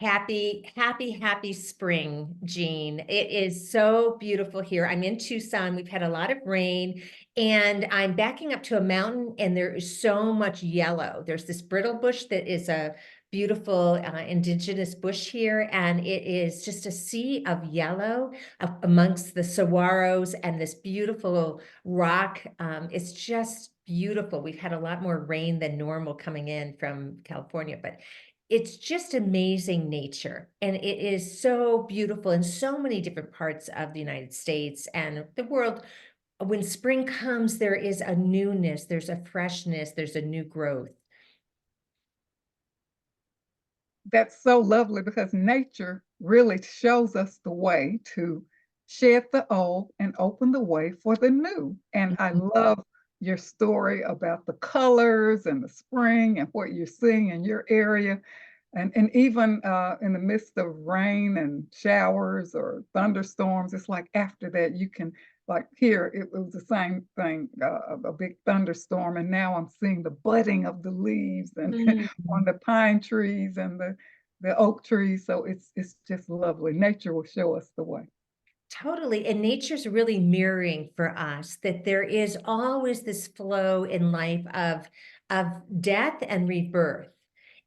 Happy spring, Jean. It is so beautiful here. I'm in Tucson. We've had a lot of rain, and I'm backing up to a mountain, and there is so much yellow. There's this brittle bush that is a beautiful indigenous bush here, and it is just a sea of yellow amongst the saguaros and this beautiful rock. It's just beautiful. We've had a lot more rain than normal coming in from California, but it's just amazing nature. And it is so beautiful in so many different parts of the United States and the world. When spring comes, there is a newness, there's a freshness, there's a new growth. That's so lovely because nature really shows us the way to shed the old and open the way for the new. And I love your story about the colors and the spring and what you're seeing in your area. And even in the midst of rain and showers or thunderstorms, it's like after that you can, like here, it was the same thing, a big thunderstorm, and now I'm seeing the budding of the leaves and on the pine trees and the oak trees. So it's just lovely. Nature will show us the way. Totally. And nature's really mirroring for us that there is always this flow in life of death and rebirth.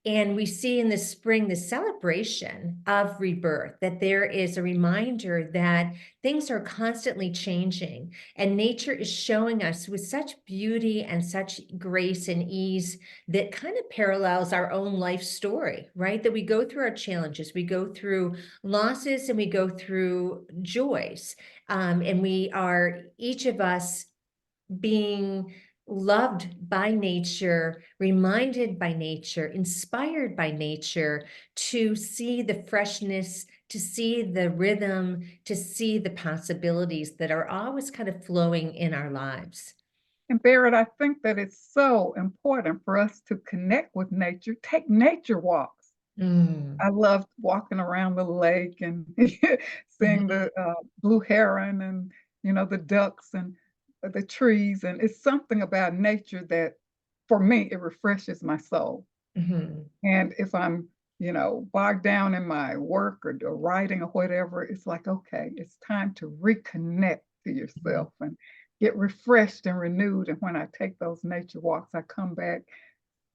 And we see in the spring the celebration of rebirth, that there is a reminder that things are constantly changing. And nature is showing us with such beauty and such grace and ease that kind of parallels our own life story, right? That we go through our challenges, we go through losses, and we go through joys. And we are, each of us, being loved by nature, reminded by nature, inspired by nature to see the freshness, to see the rhythm, to see the possibilities that are always kind of flowing in our lives. And Barrett, I think that it's so important for us to connect with nature, take nature walks. Mm. I loved walking around the lake and seeing Mhm. the blue heron and the ducks and the trees. And it's something about nature that, for me, it refreshes my soul. Mhm. And if I'm, bogged down in my work or writing or whatever, it's like, okay, it's time to reconnect to Mhm. yourself and get refreshed and renewed. And when I take those nature walks, I come back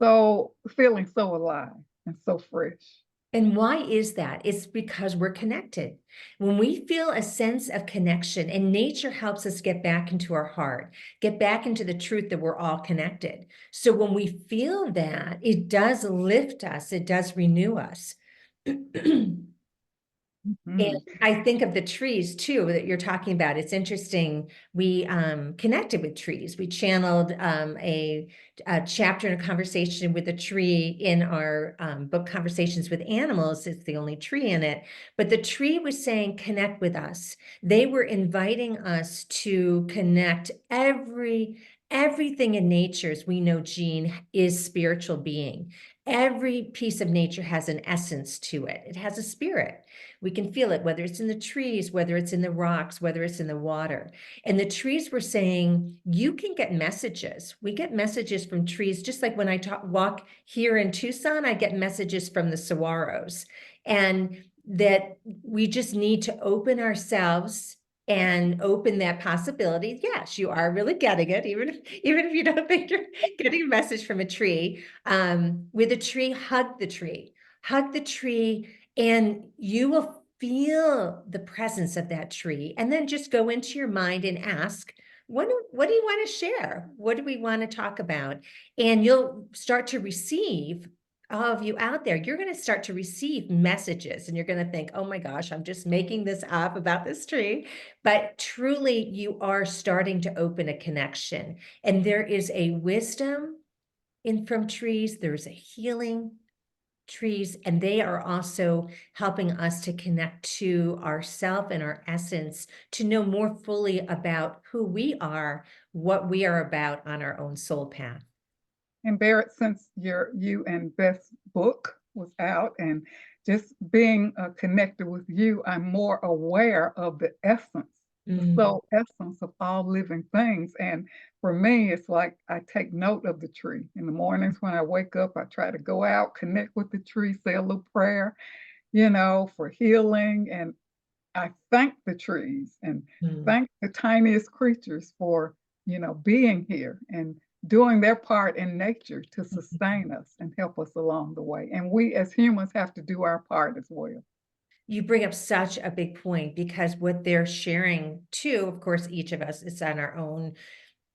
so feeling so alive and so fresh. And why is that? It's because we're connected. When we feel a sense of connection, and nature helps us get back into our heart, get back into the truth that we're all connected. So when we feel that, it does lift us, it does renew us. And Mhm. I think of the trees too that you're talking about. It's interesting. We connected with trees. We channeled a chapter in a conversation with a tree in our book Conversations with Animals. It's the only tree in it. But the tree was saying, connect with us. They were inviting us to connect. Everything in nature, as we know, Jean, is spiritual being. Every piece of nature has an essence to it. It has a spirit. We can feel it, whether it's in the trees, whether it's in the rocks, whether it's in the water. And the trees were saying, you can get messages. We get messages from trees, just like when I walk here in Tucson, I get messages from the saguaros. And that we just need to open ourselves and open that possibility. Yes, you are really getting it, even if you don't think you're getting a message from a tree. With a tree, hug the tree, and you will feel the presence of that tree. And then just go into your mind and ask, what do you want to share? What do we want to talk about? And you'll start to receive, all of you out there, you're going to start to receive messages, and you're going to think, oh my gosh, I'm just making this up about this tree. But truly, you are starting to open a connection. And there is a wisdom in from trees, there's a healing trees, and they are also helping us to connect to ourself and our essence, to know more fully about who we are, what we are about on our own soul path. And Barrett, since you and Beth's book was out and just being connected with you, I'm more aware of the essence, the Mm. soul essence of all living things. And for me, it's like I take note of the tree. In the mornings when I wake up, I try to go out, connect with the tree, say a little prayer, for healing. And I thank the trees and Mm. thank the tiniest creatures for, being here and doing their part in nature to sustain us and help us along the way. And we as humans have to do our part as well. You bring up such a big point because what they're sharing too, of course, each of us is on our own,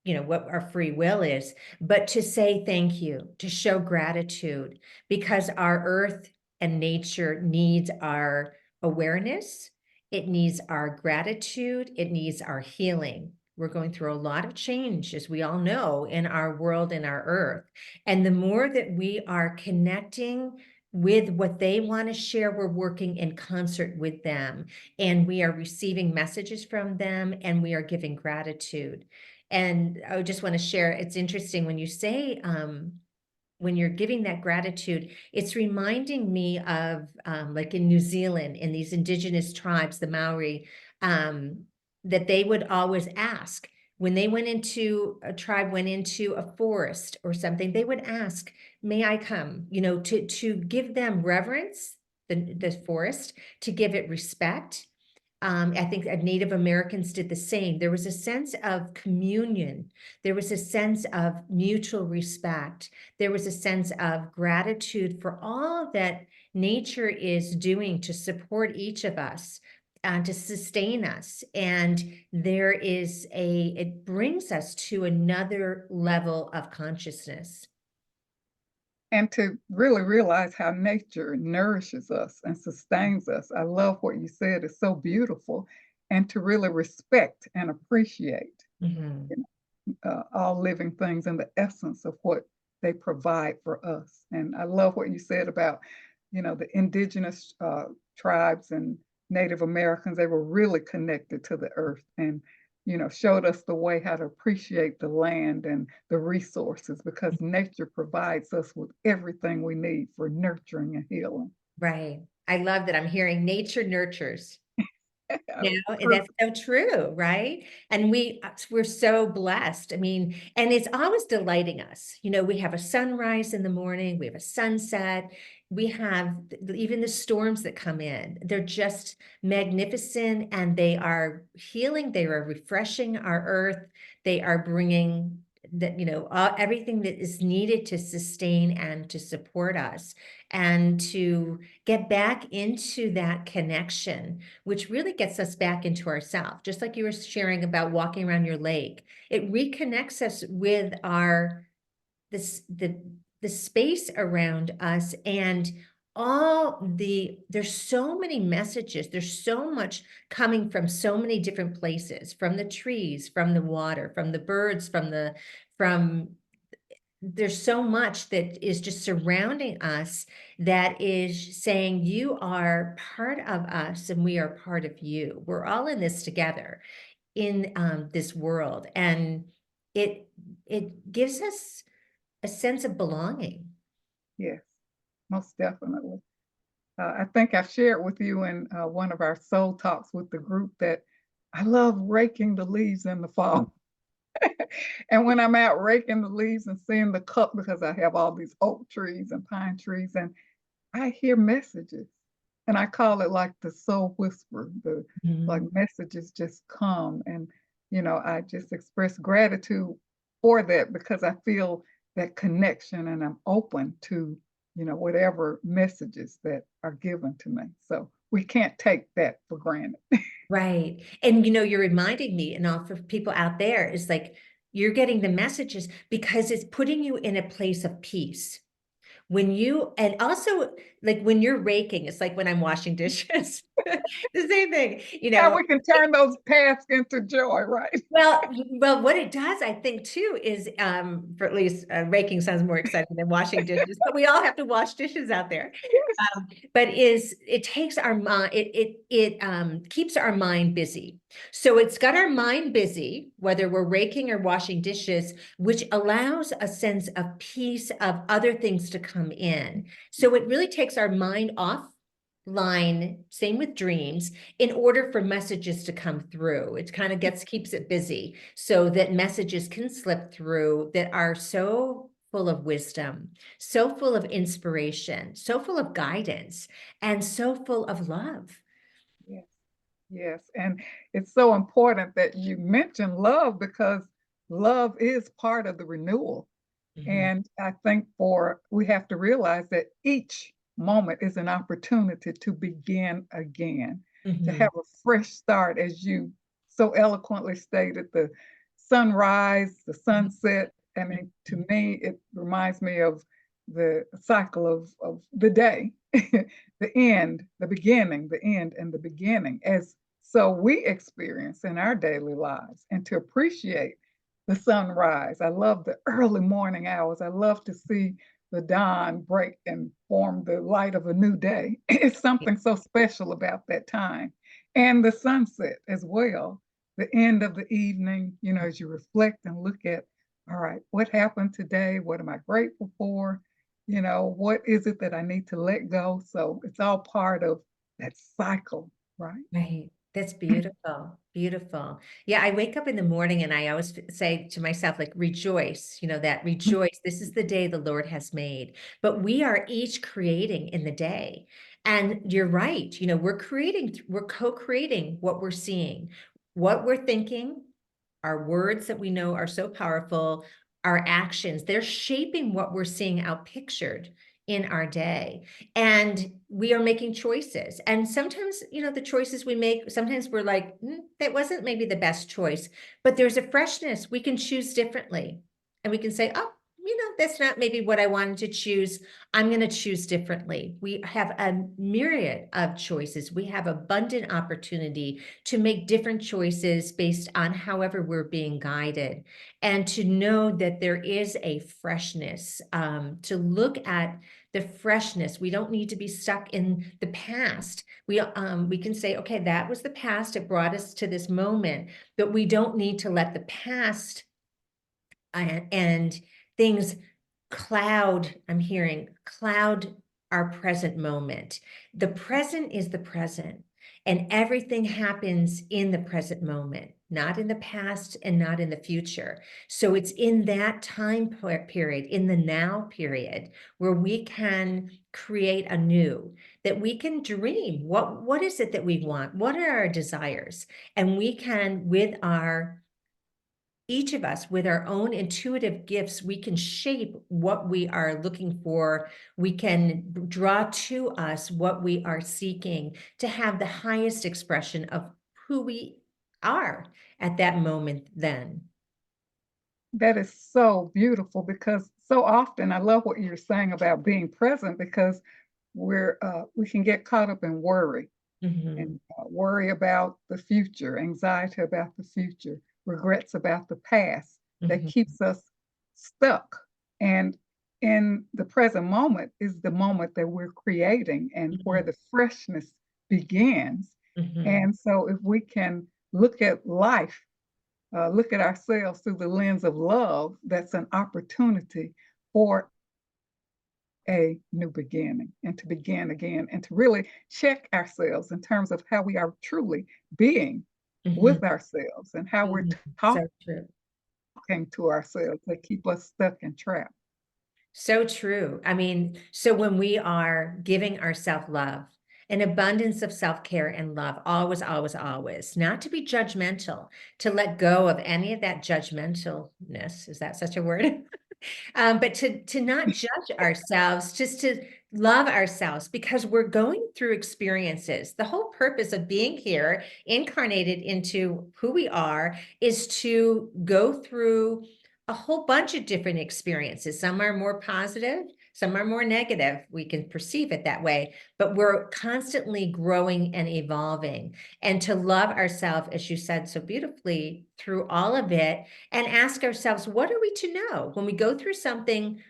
what our free will is, but to say thank you, to show gratitude, because our earth and nature needs our awareness. It needs our gratitude. It needs our healing. We're going through a lot of change, as we all know, in our world and our earth. And the more that we are connecting with what they want to share, we're working in concert with them, and we are receiving messages from them, and we are giving gratitude. And I just want to share, it's interesting when you say, when you're giving that gratitude, it's reminding me of like in New Zealand, in these indigenous tribes, the Maori, that they would always ask when they went into a tribe, went into a forest or something, they would ask, may I come, to give them reverence, the forest, to give it respect. I think Native Americans did the same. There was a sense of communion. There was a sense of mutual respect. There was a sense of gratitude for all that nature is doing to support each of us, to sustain us. And it brings us to another level of consciousness. And to really realize how nature nourishes us and sustains us. I love what you said. It's so beautiful. And to really respect and appreciate Mhm. all living things and the essence of what they provide for us. And I love what you said about, the indigenous tribes and Native Americans. They were really connected to the earth and, showed us the way how to appreciate the land and the resources because nature provides us with everything we need for nurturing and healing. Right. I love that I'm hearing nature nurtures. And that's Perfect. so true, right? And we're so blessed. I mean, and it's always delighting us. We have a sunrise in the morning, we have a sunset, we have even the storms that come in. They're just magnificent, and they are healing, they are refreshing our earth, they are bringing that, everything that is needed to sustain and to support us and to get back into that connection, which really gets us back into ourselves. Just like you were sharing about walking around your lake, it reconnects us with the space around us, and there's so many messages, there's so much coming from so many different places, from the trees, from the water, from the birds, from there's so much that is just surrounding us that is saying you are part of us and we are part of you. We're all in this together in this world, and it gives us a sense of belonging. Yes, most definitely. I think I shared with you in one of our soul talks with the group that I love raking the leaves in the fall. And when I'm out raking the leaves and seeing the cup, because I have all these oak trees and pine trees, and I hear messages, and I call it like the soul whisper. The like Mhm. messages just come, and I just express gratitude for that because I feel that connection, and I'm open to whatever messages that are given to me. So we can't take that for granted. Right. And you're reminding me, and all for people out there, is like you're getting the messages because it's putting you in a place of peace. And also, like when you're raking, it's like when I'm washing dishes, the same thing, How we can turn those tasks into joy, right? well, what it does, I think too, is for at least raking sounds more exciting than washing dishes, but we all have to wash dishes out there. Yes. But it takes our mind, it keeps our mind busy. So it's got our mind busy, whether we're raking or washing dishes, which allows a sense of peace of other things to come in. So it really takes our mind offline, same with dreams, in order for messages to come through. It kind of keeps it busy so that messages can slip through that are so full of wisdom, so full of inspiration, so full of guidance, and so full of love. Yes. Yes. And it's so important that you mention love because love is part of the renewal. Mhm, And I think we have to realize that each moment is an opportunity to begin again, to mhm, have a fresh start, as you so eloquently stated, the sunrise, the mhm, sunset. I mean, to mhm. me, it reminds me of the cycle of the day, the end, the beginning, the end, and the beginning, as so we experience in our daily lives, and to appreciate the sunrise. I love the early morning hours. I love to see the dawn break and form the light of a new day. It's something so special about that time. And the sunset as well, the end of the evening, as you reflect and look at, all right, what happened today? What am I grateful for? What is it that I need to let go? So it's all part of that cycle, right? Right. That's beautiful. Beautiful. Yeah, I wake up in the morning and I always say to myself, like, rejoice, that rejoice. This is the day the Lord has made. But we are each creating in the day. And you're right. We're co-creating what we're seeing, what we're thinking, our words that we know are so powerful, our actions, they're shaping what we're seeing out pictured in our day. And we are making choices. And sometimes, the choices we make, sometimes we're like, that wasn't maybe the best choice, but there's a freshness. We can choose differently. And we can say, oh, that's not maybe what I wanted to choose. I'm going to choose differently. We have a myriad of choices. We have abundant opportunity to make different choices based on however we're being guided. And to know that there is a freshness, to look at the freshness. We don't need to be stuck in the past. We can say, okay, that was the past. It brought us to this moment, but we don't need to let the past and things I'm hearing cloud our present moment. The present is the present, and everything happens in the present moment, not in the past and not in the future. So it's in that time period, in the now period, where we can create anew, that we can dream. What is it that we want? What are our desires? And we can, each of us with our own intuitive gifts, we can shape what we are looking for. We can draw to us what we are seeking to have the highest expression of who we are at that moment then. That is so beautiful because so often I love what you're saying about being present because we can get caught up in worry and Mhm, worry about the future, anxiety about the future, regrets about the past that mhm, keeps us stuck. And in the present moment is the moment that we're creating and where mhm, the freshness begins. mhm, And so if we can look at life, look at ourselves through the lens of love, that's an opportunity for a new beginning and to begin again and to really check ourselves in terms of how we are truly being mhm, with ourselves and how we're mhm. talking So true. to ourselves that keep us stuck and trapped. So true. I mean, so when we are giving ourselves love, an abundance of self-care and love, always, always, always, not to be judgmental, to let go of any of that judgmentalness. Is that such a word? But to not judge ourselves, just to love ourselves because we're going through experiences. The whole purpose of being here, incarnated into who we are, is to go through a whole bunch of different experiences. Some are more positive, some are more negative. We can perceive it that way, but we're constantly growing and evolving. And to love ourselves, as you said so beautifully, through all of it, and ask ourselves, what are we to know when we go through something?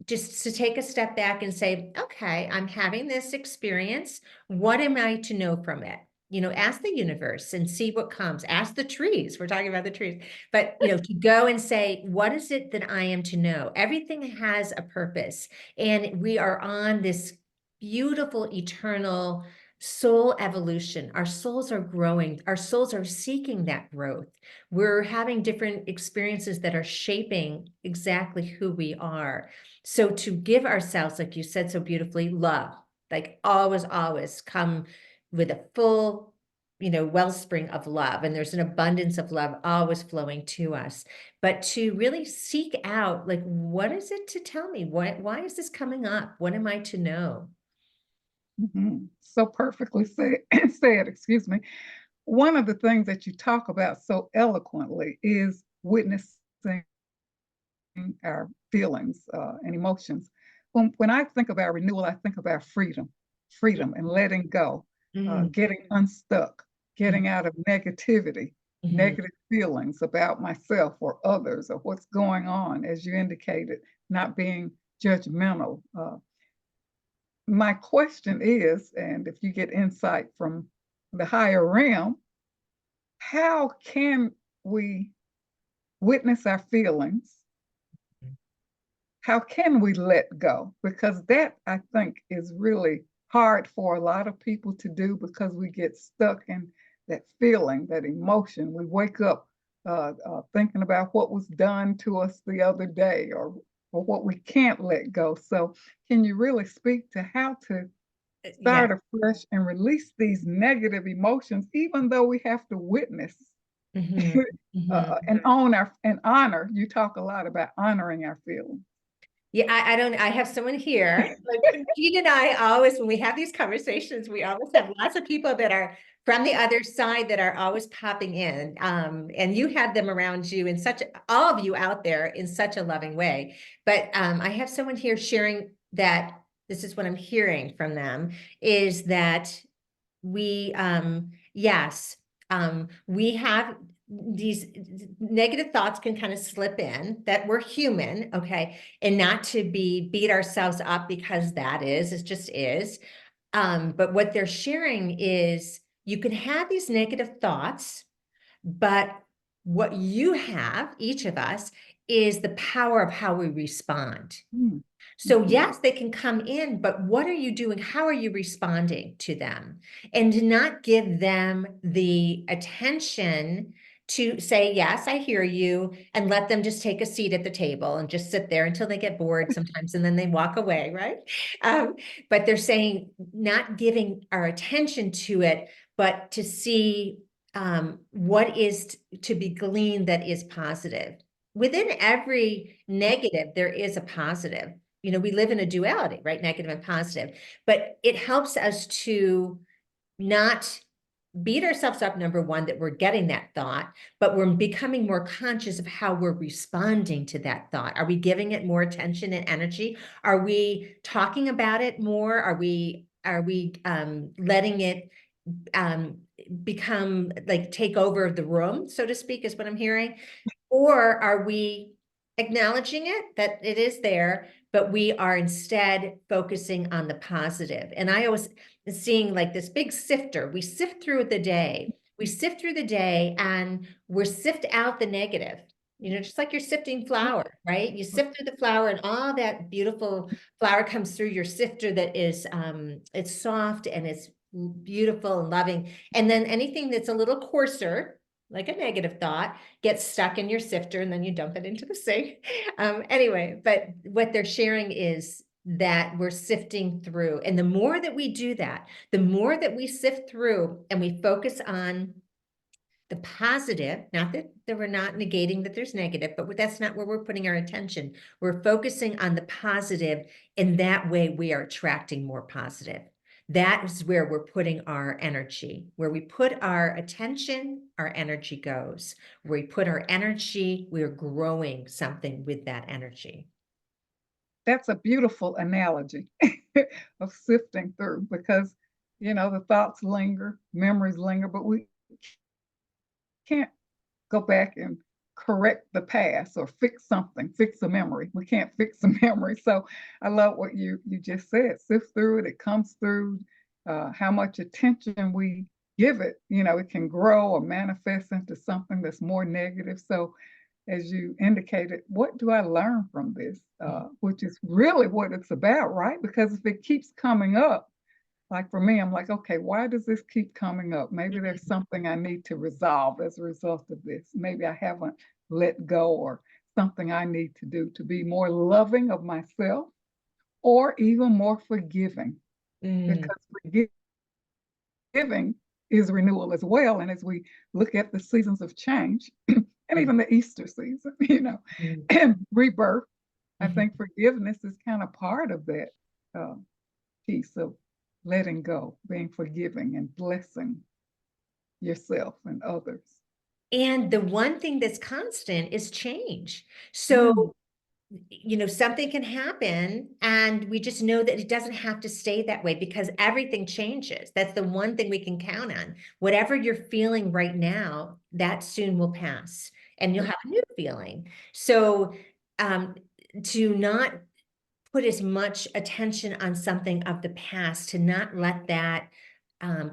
Just to take a step back and say, okay, I'm having this experience. What am I to know from it? Ask the universe and see what comes. Ask the trees. We're talking about the trees, but to go and say, what is it that I am to know? Everything has a purpose, and we are on this beautiful, eternal soul evolution. Our souls are growing. Our souls are seeking that growth. We're having different experiences that are shaping exactly who we are. So to give ourselves, like you said so beautifully, love, like always, always come with a full, wellspring of love. And there's an abundance of love always flowing to us. But to really seek out, like, what is it to tell me? Why is this coming up? What am I to know? So perfectly said, said, excuse me. One of the things that you talk about so eloquently is witnessing our feelings and emotions. When I think about renewal, I think about freedom and letting go, Mm-hmm. getting unstuck, getting out of negativity, Mm-hmm. negative feelings about myself or others or what's going on, as you indicated, not being judgmental. My question is, and if you get insight from the higher realm, how can we witness our feelings? How can we let go? Because that, I think, is really hard for a lot of people to do because we get stuck in that feeling, that emotion. We wake up thinking about what was done to us the other day or what we can't let go. So, can you really speak to how to Yeah. start afresh and release these negative emotions, even though we have to witness Mm-hmm. Mm-hmm. and own our and honor? You talk a lot about honoring our feelings. Yeah, I don't, I have someone here, like Gene and I always, when we have these conversations, we always have lots of people that are from the other side that are always popping in. And you have them around you in such, all of you out there in such a loving way. But I have someone here sharing that this is what I'm hearing from them is that yes, we have these negative thoughts can kind of slip in that we're human, okay, and not to beat ourselves up because it just is. But what they're sharing is you can have these negative thoughts, but what you have, each of us, is the power of how we respond. Mm. So Mhm. yes, they can come in, but what are you doing? How are you responding to them? And to not give them the attention to say, yes, I hear you, and let them just take a seat at the table and just sit there until they get bored sometimes, and then they walk away, right? Um, but they're saying not giving our attention to it, but to see what is to be gleaned that is positive. Within every negative, there is a positive. We live in a duality, right? Negative and positive, but it helps us to not beat ourselves up, number one, that we're getting that thought, but we're becoming more conscious of how we're responding to that thought. Are we giving it more attention and energy? Are we talking about it more? Are we letting it um, become like take over the room, so to speak, is what I'm hearing? Or are we acknowledging it, that it is there, but we are instead focusing on the positive? And I always seeing like this big sifter, we sift through the day. We sift through the day and we're sift out the negative, just like you're sifting flour, right? You sift through the flour and all that beautiful flour comes through your sifter that is, it's soft and it's beautiful and loving. And then anything that's a little coarser, like a negative thought, gets stuck in your sifter and then you dump it into the sink. Anyway, but what they're sharing is that we're sifting through. And the more that we do that, the more that we sift through and we focus on the positive, not that we're not negating that there's negative, but that's not where we're putting our attention. We're focusing on the positive. In that way, we are attracting more positive. That is where we're putting our energy. Where we put our attention, our energy goes. Where we put our energy, we're growing something with that energy. That's a beautiful analogy of sifting through because, the thoughts linger, memories linger, but we can't go back and correct the past or fix something, fix a memory. We can't fix a memory. So I love what you just said. Sift through it. It comes through how much attention we give it. It can grow or manifest into something that's more negative. So as you indicated, what do I learn from this? Which is really what it's about, right? Because if it keeps coming up, like for me, I'm like, okay, why does this keep coming up? Maybe there's something I need to resolve as a result of this. Maybe I haven't let go, or something I need to do to be more loving of myself, or even more forgiving, Mm, because forgiving is renewal as well. And as we look at the seasons of change, and mm, even the Easter season, mm, and rebirth, I mhm. think forgiveness is kind of part of that uh, piece of letting go, being forgiving, and blessing yourself and others. And the one thing that's constant is change. Mm, So, something can happen and we just know that it doesn't have to stay that way because everything changes. That's the one thing we can count on. Whatever you're feeling right now, that soon will pass and you'll have a new feeling. So, um, to not put as much attention on something of the past, to not let that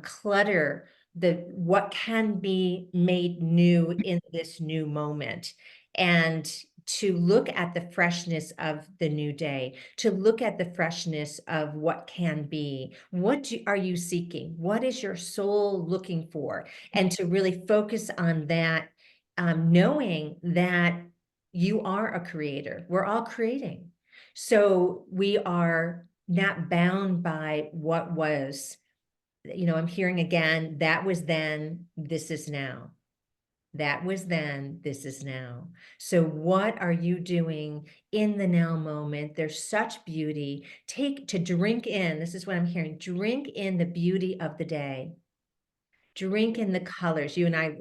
clutter what can be made new in this new moment, and to look at the freshness of the new day, to look at the freshness of what can be. Are you seeking? What is your soul looking for? And to really focus on that, knowing that you are a creator. We're all creating. So we are not bound by what was. I'm hearing again, that was then, this is now. That was then, this is now. So what are you doing in the now moment? There's such beauty. Take to drink in, this is what I'm hearing, drink in the beauty of the day. Drink in the colors. You and I,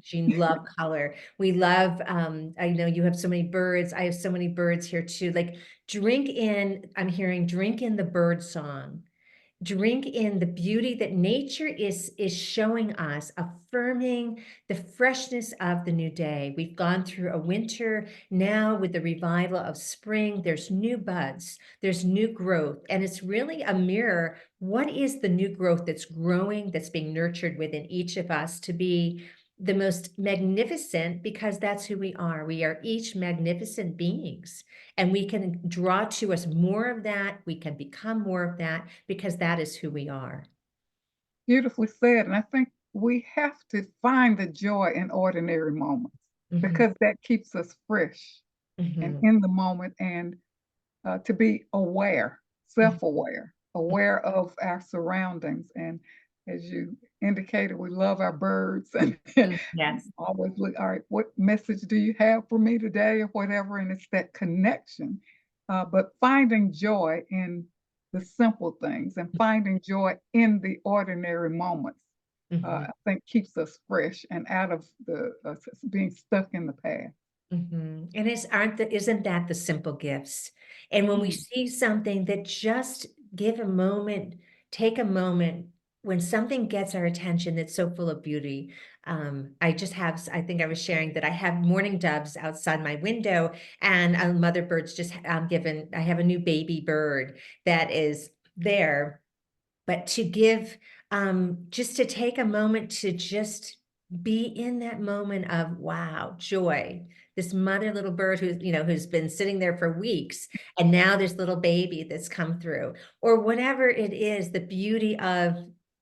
Jean, love color. We love, I know you have so many birds. I have so many birds here too. Like drink in, I'm hearing drink in the bird song. Drink in the beauty that nature is showing us, affirming the freshness of the new day. We've gone through a winter. Now with the revival of spring, there's new buds, there's new growth, and it's really a mirror. What is the new growth that's growing, that's being nurtured within each of us to be the most magnificent? Because that's who we are. We are each magnificent beings. And we can draw to us more of that. We can become more of that because that is who we are. beautifully said. And I think we have to find the joy in ordinary moments, Mhm, because that keeps us fresh and mhm, in the moment, and to be aware, mhm, self-aware, aware of our surroundings. And as you indicated, we love our birds, and mhm. Yes. always look, all right, what message do you have for me today, or whatever? And it's that connection. But finding joy in the simple things, and finding joy in the ordinary moments, Mhm. I think keeps us fresh and out of the being stuck in the past. And isn't that the simple gifts? And when we Mm. see something that just give a moment, take a moment, when something gets our attention that's so full of beauty. I think I was sharing that I have mourning doves outside my window, and a mother bird's just I have a new baby bird that is there. But to give, just to take a moment to just be in that moment of wow, joy. This mother little bird who's been sitting there for weeks, and now this little baby that's come through, or whatever it is, the beauty of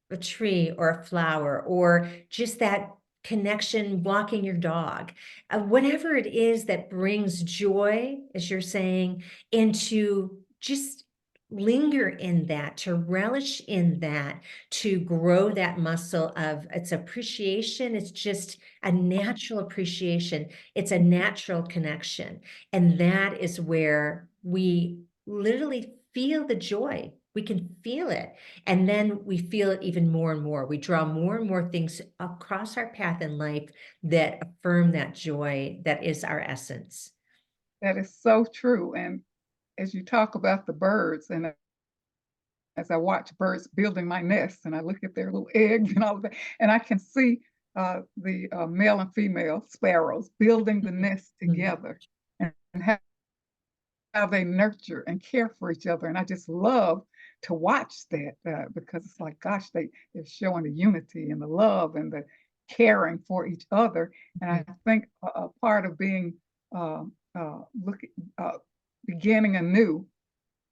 a tree or a flower, or just that connection, walking your dog, whatever it is that brings joy, as you're saying, into just linger in that, to relish in that, to grow that muscle of its appreciation. It's just a natural appreciation. It's a natural connection. And that is where we literally feel the joy. We can feel it. And then we feel it even more and more. We draw more and more things across our path in life that affirm that joy that is our essence. That is so true. And as you talk about the birds, and as I watch birds building my nest, and I look at their little eggs and all of that, and I can see the male and female sparrows building the nest Mhm. together, and how they nurture and care for each other. And I just love to watch that, because it's like, gosh, they're showing the unity and the love and the caring for each other. And I think a part of being uh, looking, beginning anew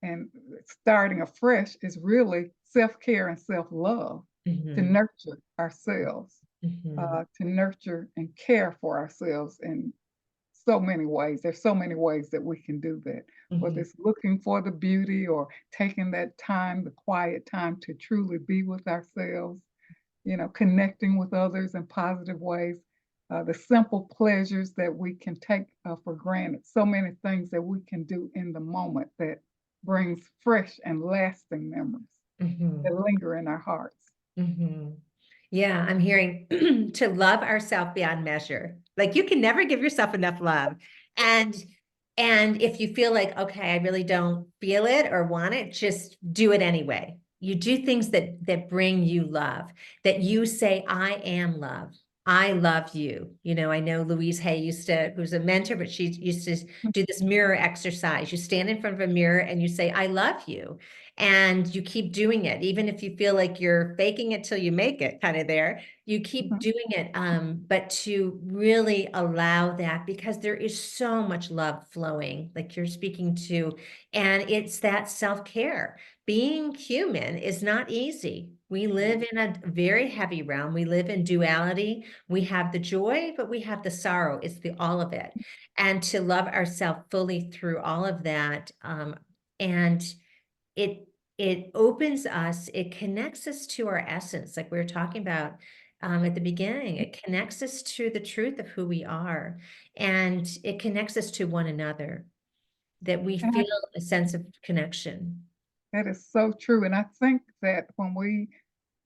and starting afresh is really self-care and self-love to Mhm. nurture ourselves, Mhm. to nurture and care for ourselves in so many ways. There's so many ways that we can do that, whether Mhm. it's looking for the beauty or taking that time, the quiet time to truly be with ourselves, connecting with others in positive ways, the simple pleasures that we can take for granted, so many things that we can do in the moment that brings fresh and lasting memories that Mhm. linger in our hearts. Mhm. Yeah, I'm hearing to love ourselves beyond measure. Like you can never give yourself enough love. And and if you feel like, okay, I really don't feel it or want it, just do it anyway. You do things that bring you love, that you say, I am love. I love you. I know Louise Hay who's a mentor, but she used to do this mirror exercise. You stand in front of a mirror and you say, I love you. And you keep doing it, even if you feel like you're faking it till you make it kind of there, you keep Mhm. doing it. But to really allow that, because there is so much love flowing, like you're speaking to, and it's that self-care. Being human is not easy. We live in a very heavy realm. We live in duality. We have the joy, but we have the sorrow. It's all of it. And to love ourselves fully through all of that, and it it opens us, it connects us to our essence, like we were talking about at the beginning. It connects us to the truth of who we are, and it connects us to one another, that we And feel a sense of connection. that is so true. And I think that when we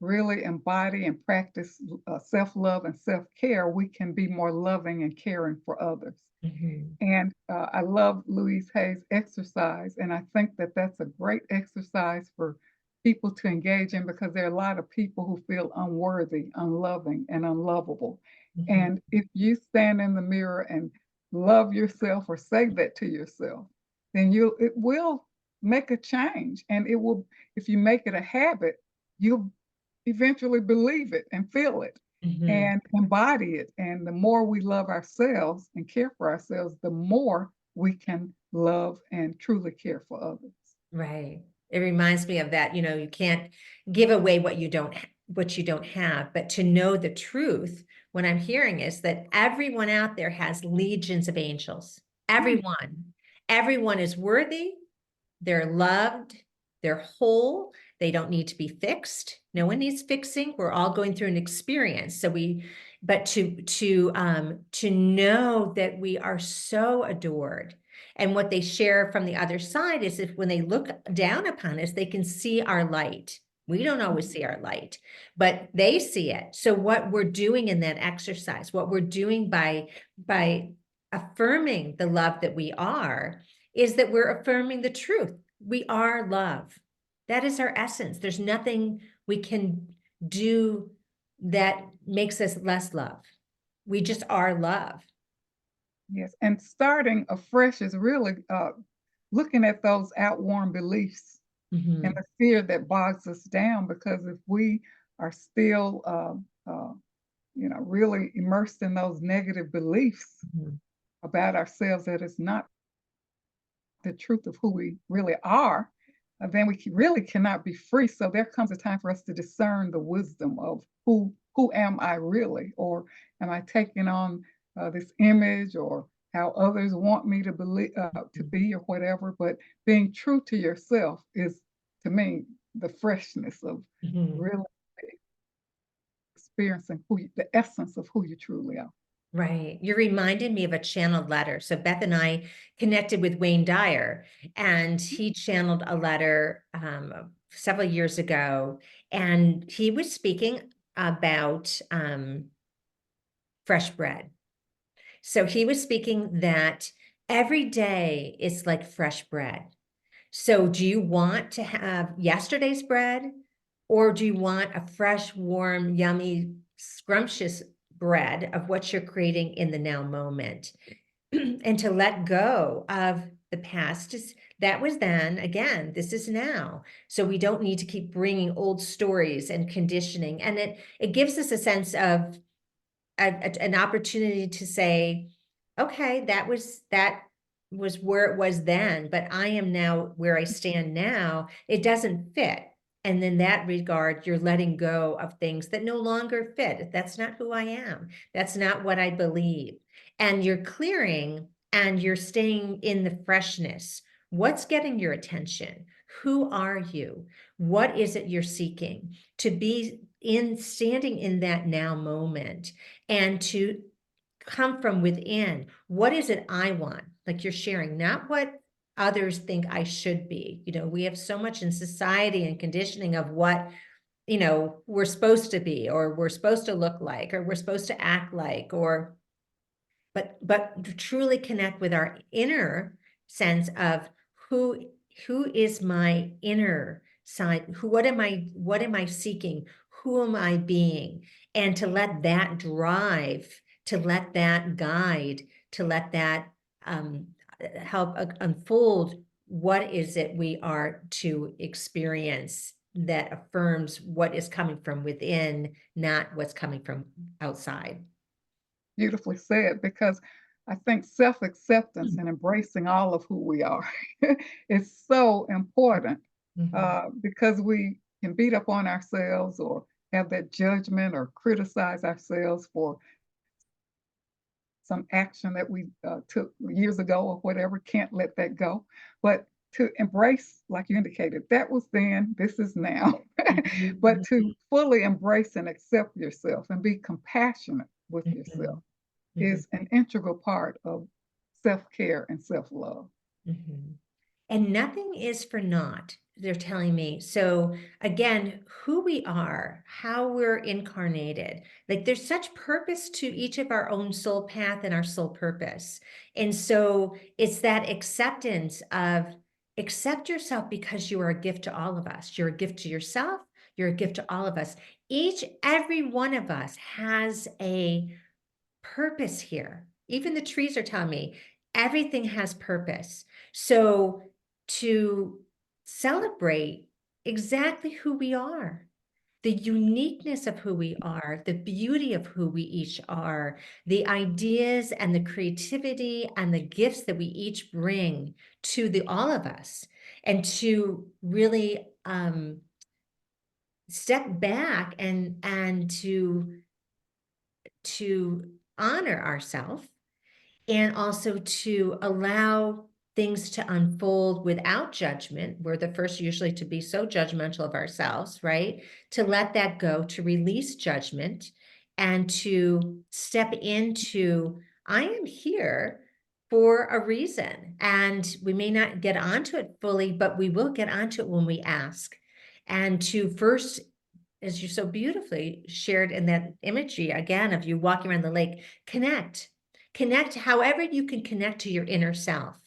really embody and practice self-love and self-care, we can be more loving and caring for others. Mhm. And I love Louise Hay's exercise, and I think that that's a great exercise for people to engage in because there are a lot of people who feel unworthy, unloving, and unlovable. Mhm. And if you stand in the mirror and love yourself or say that to yourself, then it will make a change, and it will. If you make it a habit, you'll eventually believe it and feel it Mhm. and embody it. And the more we love ourselves and care for ourselves, the more we can love and truly care for others. Right. It reminds me of that, you can't give away what you don't have, but to know the truth, what I'm hearing is that everyone out there has legions of angels. Mm, Everyone. Everyone is worthy. They're loved, they're whole, they don't need to be fixed. No one needs fixing. We're all going through an experience. But to know that we are so adored. And what they share from the other side is if when they look down upon us, they can see our light. We don't always see our light, but they see it. So what we're doing in that exercise, what we're doing by affirming the love that we are, is that we're affirming the truth. We are love. That is our essence. There's nothing we can do that makes us less love. We just are love. yes. And starting afresh is really looking at those outworn beliefs and Mhm. the fear that bogs us down because if we are still, really immersed in those negative beliefs Mhm. about ourselves that is not the truth of who we really are, then we really cannot be free. So there comes a time for us to discern the wisdom of who am I really, or am I taking on this image or how others want me to believe to be or whatever. But being true to yourself is, to me, the freshness of Mhm. really experiencing the essence of who you truly are. Right. You reminded me of a channeled letter. So Beth and I connected with Wayne Dyer, and he channeled a letter several years ago, and he was speaking about fresh bread. So he was speaking that every day is like fresh bread. So do you want to have yesterday's bread, or do you want a fresh, warm, yummy, scrumptious bread of what you're creating in the now moment? And to let go of the past, that was then, again, this is now. So we don't need to keep bringing old stories and conditioning. And it gives us a sense of an opportunity to say, okay, that was where it was then, but I am now where I stand now. It doesn't fit. And in that regard, you're letting go of things that no longer fit. That's not who I am. That's not what I believe. And you're clearing and you're staying in the freshness. What's getting your attention? Who are you? What is it you're seeking? To be in standing in that now moment and to come from within. What is it I want? Like you're sharing, not what others think I should be. You know, we have so much in society and conditioning of what, you know, we're supposed to be, or we're supposed to look like, or we're supposed to act like, or but to truly connect with our inner sense of who who is my inner side, who what am I seeking, who am I being, and to let that drive, to let that guide, to let that help unfold what is it we are to experience that affirms what is coming from within, not what's coming from outside. Beautifully said, because I think self-acceptance and embracing all of who we are is so important, Mhm. because we can beat up on ourselves or have that judgment or criticize ourselves for some action that we took years ago or whatever. Can't let that go. But to embrace, like you indicated, that was then, this is now. But Mhm, to fully embrace and accept yourself and be compassionate with yourself mhm, mhm, is an integral part of self-care and self-love. mhm. And nothing is for naught, they're telling me. So again, who we are, how we're incarnated, like there's such purpose to each of our own soul path and our soul purpose. And so it's that acceptance of accept yourself because you are a gift to all of us. You're a gift to yourself. You're a gift to all of us. Every one of us has a purpose here. Even the trees are telling me everything has purpose. So to celebrate exactly who we are, the uniqueness of who we are, the beauty of who we each are, the ideas and the creativity and the gifts that we each bring to the all of us, and to really step back and to honor ourselves and also to allow things to unfold without judgment. We're the first usually to be so judgmental of ourselves, right? To let that go, to release judgment, and to step into, I am here for a reason. And we may not get onto it fully, but we will get onto it when we ask. And to first, as you so beautifully shared in that imagery again of you walking around the lake, connect however you can connect to your inner self,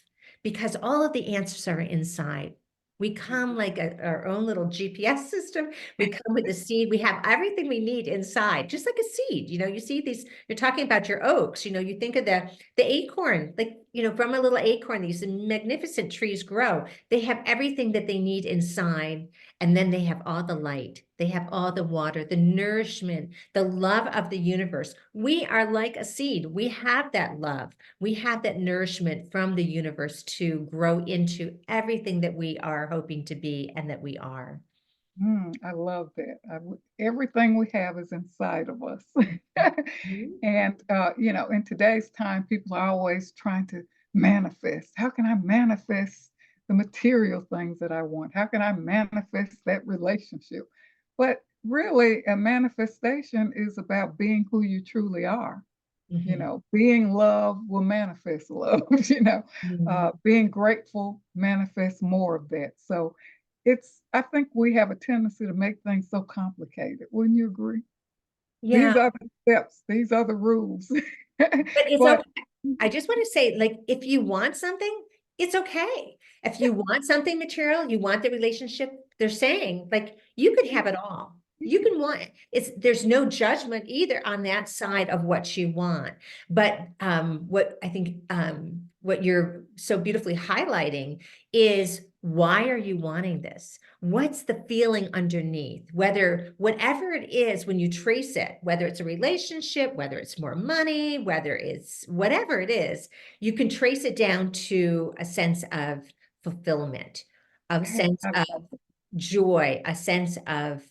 because all of the answers are inside. We come like our own little GPS system. We come with the seed. We have everything we need inside, just like a seed. You know, you see these, you're talking about your oaks, you know, you think of the acorn, like, you know, from a little acorn, these magnificent trees grow. They have everything that they need inside. And then they have all the light, they have all the water, the nourishment, the love of the universe. We are like a seed. We have that love. We have that nourishment from the universe to grow into everything that we are hoping to be and that we are. I love that. Everything we have is inside of us. Mhm. And, in today's time, people are always trying to manifest. How can I manifest the material things that I want? How can I manifest that relationship? But really, a manifestation is about being who you truly are. Mhm. Being love will manifest love. Mhm. Being grateful manifests more of that. So I think we have a tendency to make things so complicated. Wouldn't you agree? Yeah, These are the steps, these are the rules. but it's But okay. I just want to say, like, if you want something, it's okay. If you want something material, you want the relationship, they're saying, like, you could have it all. You can want it. There's no judgment either on that side of what you want. But what I think what you're so beautifully highlighting is, why are you wanting this? What's the feeling underneath? Whatever it is, when you trace it, whether it's a relationship, whether it's more money, whether it's whatever it is, you can trace it down to a sense of fulfillment, a sense I of love it. joy, a sense of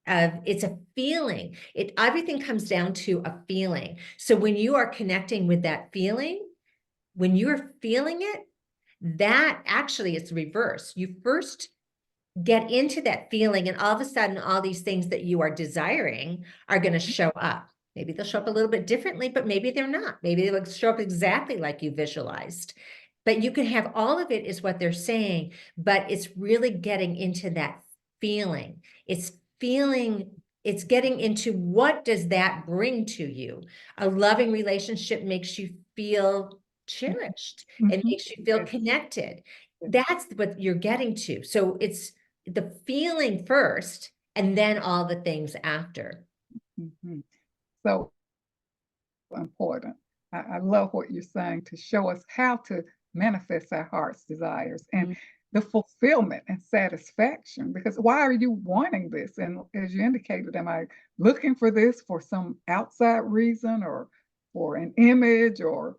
it's a feeling. Everything comes down to a feeling. So when you are connecting with that feeling, when you're feeling it, that actually is reverse. You first get into that feeling, and all of a sudden, all these things that you are desiring are going to show up. Maybe they'll show up a little bit differently, but maybe they're not. Maybe they'll show up exactly like you visualized. But you can have all of it, is what they're saying, but it's really getting into that feeling. It's feeling, it's getting into what does that bring to you? A loving relationship makes you feel cherished. It Mhm. makes you feel Yes, connected. yes. That's what you're getting to. So it's the feeling first and then all the things after. Mhm. So important. I love what you're saying to show us how to manifest our heart's desires and Mm, the fulfillment and satisfaction. Because why are you wanting this? And as you indicated, am I looking for this for some outside reason or for an image or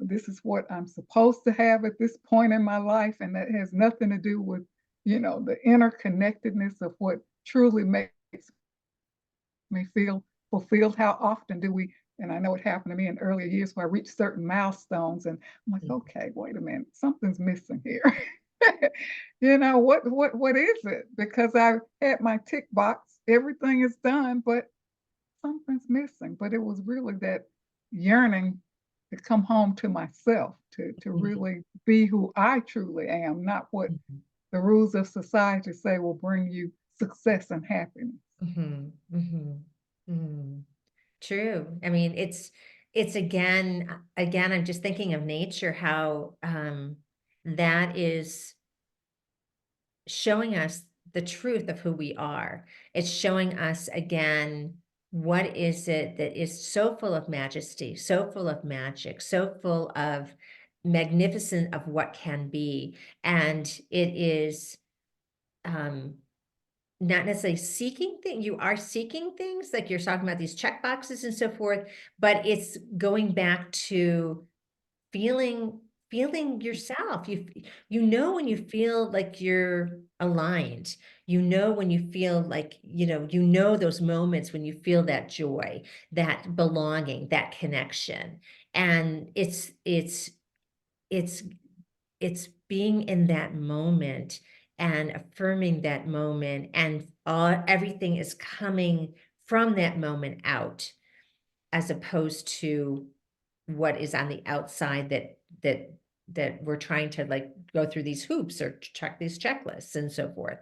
this is what I'm supposed to have at this point in my life? And that has nothing to do with, the interconnectedness of what truly makes me feel fulfilled. How often do we, and I know it happened to me in earlier years where I reached certain milestones and I'm like, mm, okay, wait a minute, something's missing here. What is it? Because I had my tick box, everything is done, but something's missing. But it was really that yearning to come home to myself, to mhm, really be who I truly am, not what mhm, the rules of society say will bring you success and happiness. mhm, mhm, mhm. True. I mean, it's again, I'm just thinking of nature, how that is showing us the truth of who we are. It's showing us again, what is it that is so full of majesty, so full of magic, so full of magnificent of what can be. And it is um, not necessarily seeking things. You are seeking things, like you're talking about these check boxes and so forth, but it's going back to feeling yourself. You know when you feel like you're aligned. You know when you feel like, those moments when you feel that joy, that belonging, that connection. And it's it's being in that moment and affirming that moment, and everything is coming from that moment out, as opposed to what is on the outside, that we're trying to like go through these hoops or check these checklists and so forth.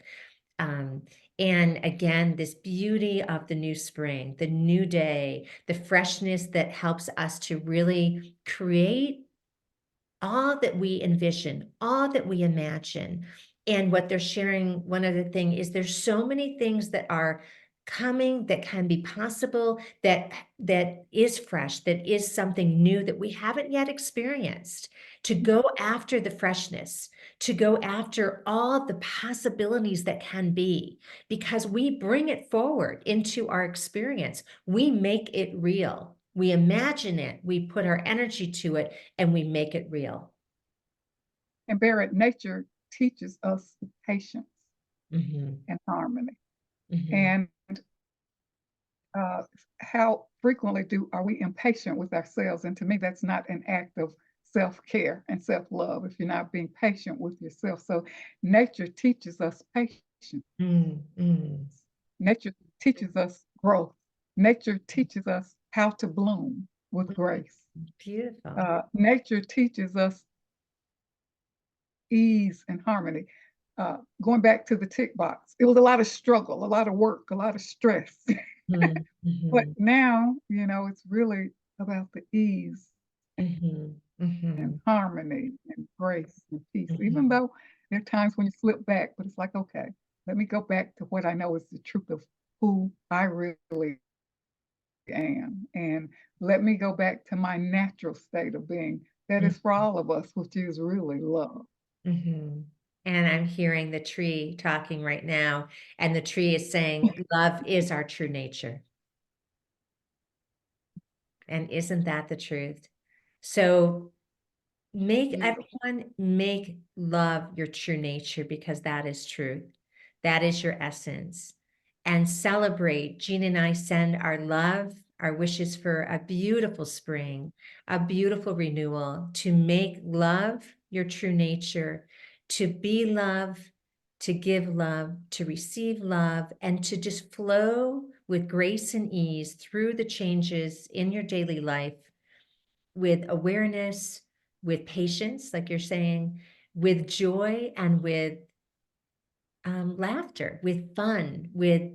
Um, and again, this beauty of the new spring, the new day, the freshness that helps us to really create all that we envision, all that we imagine. And what they're sharing, one other thing is, there's so many things that are coming that can be possible, that is fresh, that is something new that we haven't yet experienced. To go after the freshness, to go after all the possibilities that can be, because we bring it forward into our experience. We make it real. We imagine it, we put our energy to it, and we make it real. And Berit, nature teaches us patience Mhm, and harmony. mhm, And uh, how frequently are we impatient with ourselves? And to me, that's not an act of self-care and self-love if you're not being patient with yourself. So nature teaches us patience. mm, mm. Nature teaches us growth. Nature teaches us how to bloom with grace. Beautiful. Nature teaches us ease and harmony. Going back to the tick box, it was a lot of struggle, a lot of work, a lot of stress. Mm, But mhm, now, it's really about the ease mhm, and mhm, harmony and grace and peace. Even mhm, though there are times when you slip back, but it's like, okay, let me go back to what I know is the truth of who I really am. And let me go back to my natural state of being that mm, is for all of us, which is really love. mhm. And I'm hearing the tree talking right now, and the tree is saying, love is our true nature. And isn't that the truth? So Beautiful. make love your true nature, because that is truth. That is your essence. And celebrate. Jean and I send our love, our wishes for a beautiful spring, a beautiful renewal, to make love your true nature, to be love, to give love, to receive love, and to just flow with grace and ease through the changes in your daily life with awareness, with patience, like you're saying, with joy and with laughter, with fun, with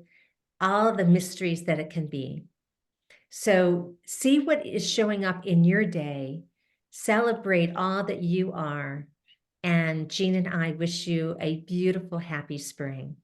all the mysteries that it can be. So see what is showing up in your day, celebrate all that you are, and Jean and I wish you a beautiful, happy spring.